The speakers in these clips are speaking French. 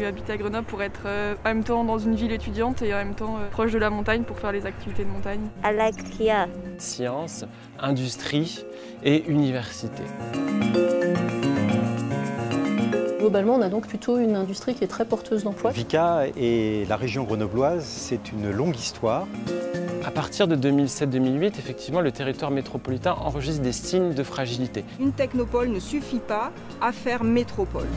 habiter à Grenoble pour être en même temps dans une ville étudiante et en même temps proche de la montagne pour faire les activités de montagne. Alakria. Sciences, industrie et université. Globalement, on a donc plutôt une industrie qui est très porteuse d'emplois. Vicat et la région grenobloise, c'est une longue histoire. À partir de 2007-2008, effectivement, le territoire métropolitain enregistre des signes de fragilité. Une technopole ne suffit pas à faire métropole.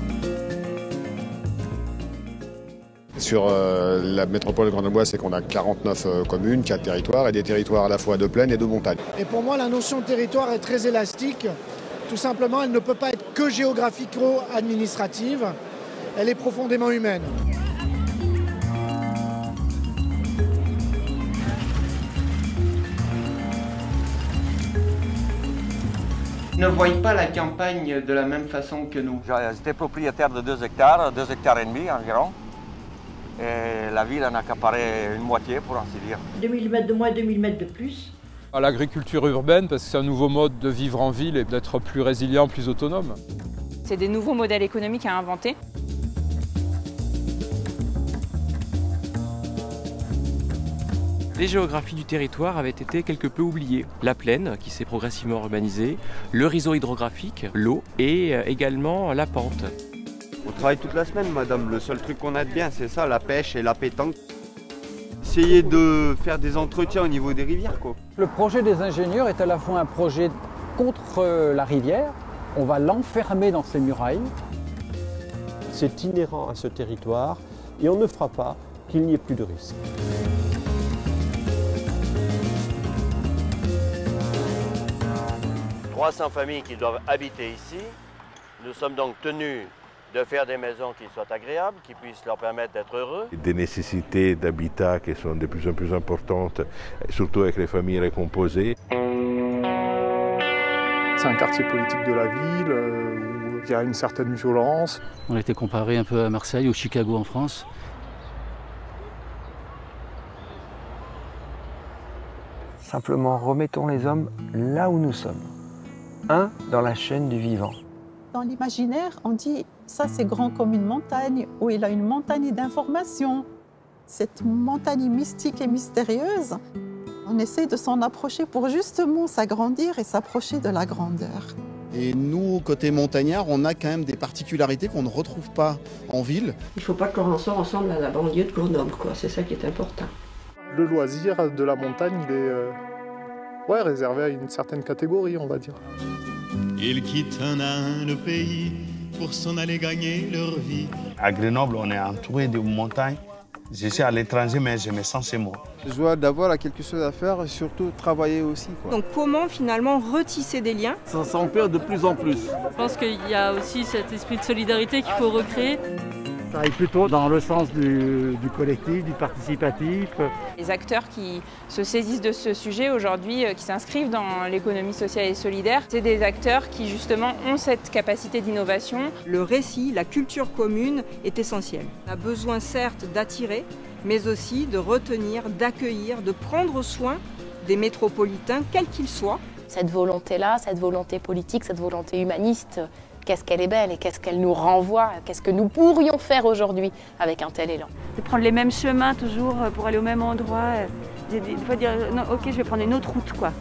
Sur la métropole grenobloise, c'est qu'on a 49 communes, 4 territoires, et des territoires à la fois de plaine et de montagne. Et pour moi, la notion de territoire est très élastique. Tout simplement, elle ne peut pas être que géographico-administrative, elle est profondément humaine. Ne voient pas la campagne de la même façon que nous. J'étais propriétaire de 2 hectares et demi environ. Et la ville en a accaparé une moitié, pour ainsi dire. 2000 mètres de moins, 2000 mètres de plus. À l'agriculture urbaine, parce que c'est un nouveau mode de vivre en ville et d'être plus résilient, plus autonome. C'est des nouveaux modèles économiques à inventer. Les géographies du territoire avaient été quelque peu oubliées. La plaine, qui s'est progressivement urbanisée, le réseau hydrographique, l'eau et également la pente. On travaille toute la semaine, madame. Le seul truc qu'on a de bien, c'est ça, la pêche et la pétanque. Essayer de faire des entretiens au niveau des rivières, quoi. Le projet des ingénieurs est à la fois un projet contre la rivière. On va l'enfermer dans ses murailles. C'est inhérent à ce territoire et on ne fera pas qu'il n'y ait plus de risques. « 300 familles qui doivent habiter ici. Nous sommes donc tenus de faire des maisons qui soient agréables, qui puissent leur permettre d'être heureux. » Des nécessités d'habitat qui sont de plus en plus importantes, surtout avec les familles recomposées. C'est un quartier politique de la ville où il y a une certaine violence. On a été comparé un peu à Marseille ou Chicago en France. Simplement remettons les hommes là où nous sommes. Un dans la chaîne du vivant. Dans l'imaginaire, on dit ça c'est grand comme une montagne, où il a une montagne d'informations. Cette montagne mystique et mystérieuse, on essaie de s'en approcher pour justement s'agrandir et s'approcher de la grandeur. Et nous, côté montagnard, on a quand même des particularités qu'on ne retrouve pas en ville. Il ne faut pas que l'on ressemble à la banlieue de Grenoble, quoi. C'est ça qui est important. Le loisir de la montagne, il est réservé à une certaine catégorie, on va dire. Ils quittent un à un le pays pour s'en aller gagner leur vie. À Grenoble, on est entouré de montagnes. Je suis à l'étranger, mais je me sens chez moi. Je dois d'avoir quelque chose à faire et surtout travailler aussi, quoi. Donc comment finalement retisser des liens? Ça s'empire de plus en plus. Je pense qu'il y a aussi cet esprit de solidarité qu'il faut recréer. Ça aille plutôt dans le sens du collectif, du participatif. Les acteurs qui se saisissent de ce sujet aujourd'hui, qui s'inscrivent dans l'économie sociale et solidaire, c'est des acteurs qui justement ont cette capacité d'innovation. Le récit, la culture commune est essentielle. On a besoin certes d'attirer, mais aussi de retenir, d'accueillir, de prendre soin des métropolitains, quels qu'ils soient. Cette volonté-là, cette volonté politique, cette volonté humaniste, qu'est-ce qu'elle est belle et qu'est-ce qu'elle nous renvoie, qu'est-ce que nous pourrions faire aujourd'hui avec un tel élan. De prendre les mêmes chemins toujours pour aller au même endroit, des fois dire non, ok, je vais prendre une autre route, quoi.